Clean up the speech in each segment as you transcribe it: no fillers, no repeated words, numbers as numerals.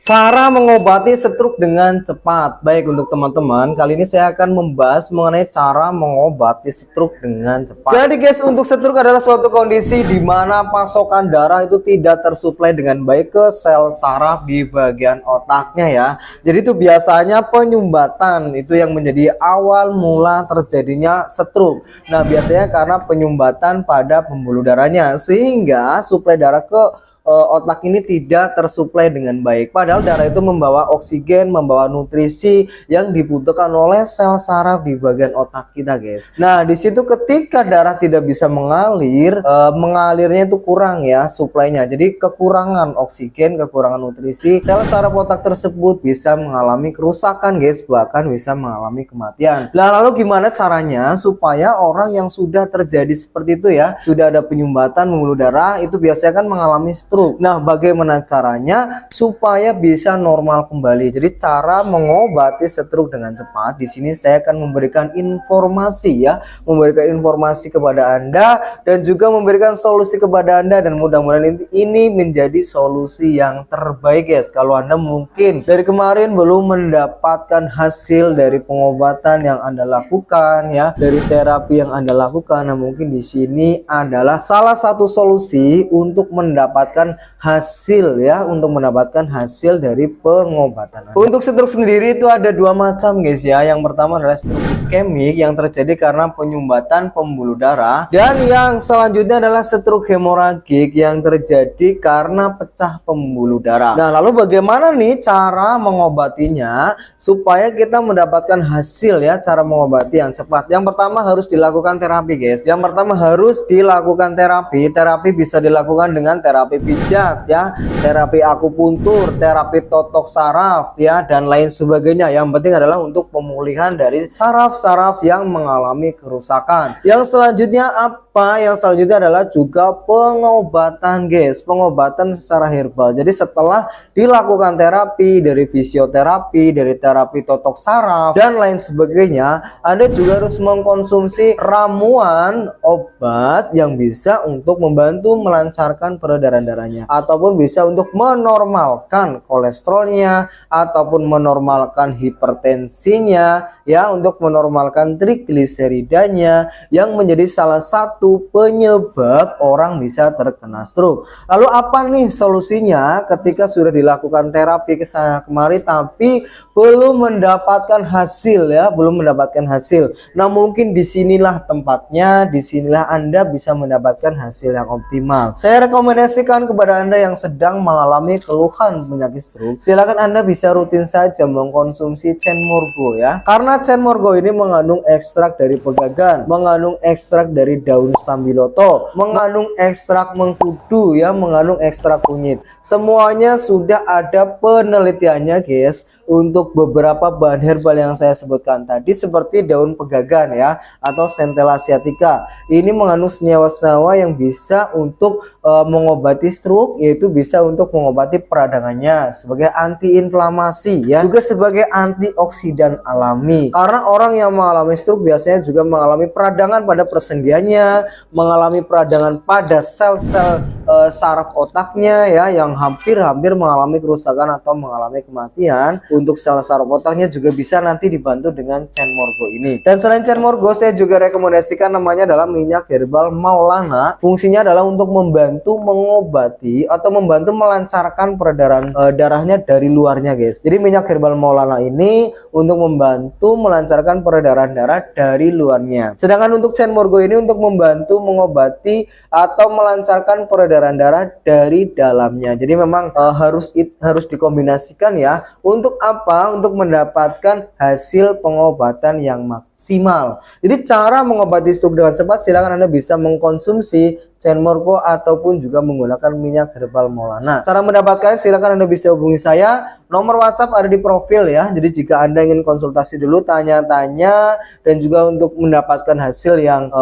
Cara mengobati stroke dengan cepat. Baik, untuk teman-teman, kali ini saya akan membahas mengenai cara mengobati stroke dengan cepat. Jadi guys, untuk stroke adalah suatu kondisi di mana pasokan darah itu tidak tersuplai dengan baik ke sel saraf di bagian otaknya ya. Jadi itu biasanya penyumbatan itu yang menjadi awal mula terjadinya stroke. Nah, biasanya karena penyumbatan pada pembuluh darahnya sehingga suplai darah ke otak ini tidak tersuplai dengan baik. Padahal darah itu membawa oksigen, membawa nutrisi yang dibutuhkan oleh sel saraf di bagian otak kita, guys. Nah, di situ ketika darah tidak bisa mengalir, mengalirnya itu kurang ya suplainya. Jadi kekurangan oksigen, kekurangan nutrisi, sel saraf otak tersebut bisa mengalami kerusakan, guys, bahkan bisa mengalami kematian. Nah, lalu gimana caranya supaya orang yang sudah terjadi seperti itu ya, sudah ada penyumbatan pembuluh darah, itu biasanya kan mengalami stroke. Nah, bagaimana caranya supaya bisa normal kembali? Jadi cara mengobati stroke dengan cepat, di sini saya akan memberikan informasi ya, memberikan informasi kepada Anda dan juga memberikan solusi kepada Anda, dan mudah-mudahan ini menjadi solusi yang terbaik, guys. Kalau Anda mungkin dari kemarin belum mendapatkan hasil dari pengobatan yang Anda lakukan ya, dari terapi yang Anda lakukan, nah mungkin di sini adalah salah satu solusi untuk mendapatkan hasil ya, untuk mendapatkan hasil dari pengobatan. Untuk stroke sendiri itu ada dua macam, guys ya. Yang pertama adalah stroke iskemik yang terjadi karena penyumbatan pembuluh darah, dan yang selanjutnya adalah stroke hemoragik yang terjadi karena pecah pembuluh darah. Nah, lalu bagaimana nih cara mengobatinya supaya kita mendapatkan hasil ya, cara mengobati yang cepat? Yang pertama harus dilakukan terapi, guys. Yang pertama harus dilakukan terapi. Terapi bisa dilakukan dengan terapi pijat ya, terapi akupuntur, terapi totok saraf ya, dan lain sebagainya. Yang penting adalah untuk pemulihan dari saraf-saraf yang mengalami kerusakan. Yang selanjutnya apa? Yang selanjutnya adalah juga pengobatan, guys. Pengobatan secara herbal. Jadi setelah dilakukan terapi dari fisioterapi, dari terapi totok saraf dan lain sebagainya, Anda juga harus mengkonsumsi ramuan obat yang bisa untuk membantu melancarkan peredaran darahnya, ataupun bisa untuk menormalkan kolesterolnya, ataupun menormalkan hipertensinya ya, untuk menormalkan trigliseridanya yang menjadi salah satu penyebab orang bisa terkena stroke. Lalu apa nih solusinya ketika sudah dilakukan terapi kesana kemari tapi belum mendapatkan hasil ya, belum mendapatkan hasil? Nah, mungkin disinilah tempatnya, disinilah Anda bisa mendapatkan hasil yang optimal. Saya rekomendasikan kepada Anda yang sedang mengalami keluhan penyakit stroke, silakan Anda bisa rutin saja mengkonsumsi Cenmorgo ya, karena Cenmorgo ini mengandung ekstrak dari pegagan, mengandung ekstrak dari daun sambiloto, mengandung ekstrak mengkudu ya, mengandung ekstrak kunyit. Semuanya sudah ada penelitiannya, guys, untuk beberapa bahan herbal yang saya sebutkan tadi, seperti daun pegagan ya, atau Centella asiatica. Ini mengandung senyawa-senyawa yang bisa untuk mengobati stroke, yaitu bisa untuk mengobati peradangannya, sebagai antiinflamasi ya, juga sebagai antioksidan alami. Karena orang yang mengalami stroke biasanya juga mengalami peradangan pada persendiannya, mengalami peradangan pada sel-sel saraf otaknya ya, yang hampir-hampir mengalami kerusakan atau mengalami kematian. Untuk sel saraf otaknya juga bisa nanti dibantu dengan Cenmorgo ini. Dan selain Cenmorgo, saya juga rekomendasikan namanya adalah minyak herbal Maulana. Fungsinya adalah untuk membantu mengobati atau membantu melancarkan peredaran darahnya dari luarnya, guys. Jadi minyak herbal Maulana ini untuk membantu melancarkan peredaran darah dari luarnya. Sedangkan untuk Cenmorgo ini untuk membantu mengobati atau melancarkan peredaran darah dari dalamnya. Jadi memang harus dikombinasikan ya. Untuk apa? Untuk mendapatkan hasil pengobatan yang maksimal. Jadi cara mengobati stroke dengan cepat, silakan Anda bisa mengkonsumsi Cenmorgo ataupun juga menggunakan minyak herbal Maulana. Cara mendapatkan, silakan Anda bisa hubungi saya. Nomor WhatsApp ada di profil ya. Jadi jika Anda ingin konsultasi dulu, tanya-tanya, dan juga untuk mendapatkan hasil yang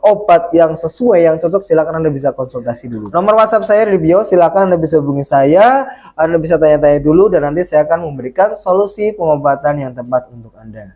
obat yang sesuai, yang cocok, silakan Anda bisa konsultasi dulu. Nomor WhatsApp saya di bio, silakan Anda bisa hubungi saya. Anda bisa tanya-tanya dulu dan nanti saya akan memberikan solusi pengobatan yang tepat untuk Anda.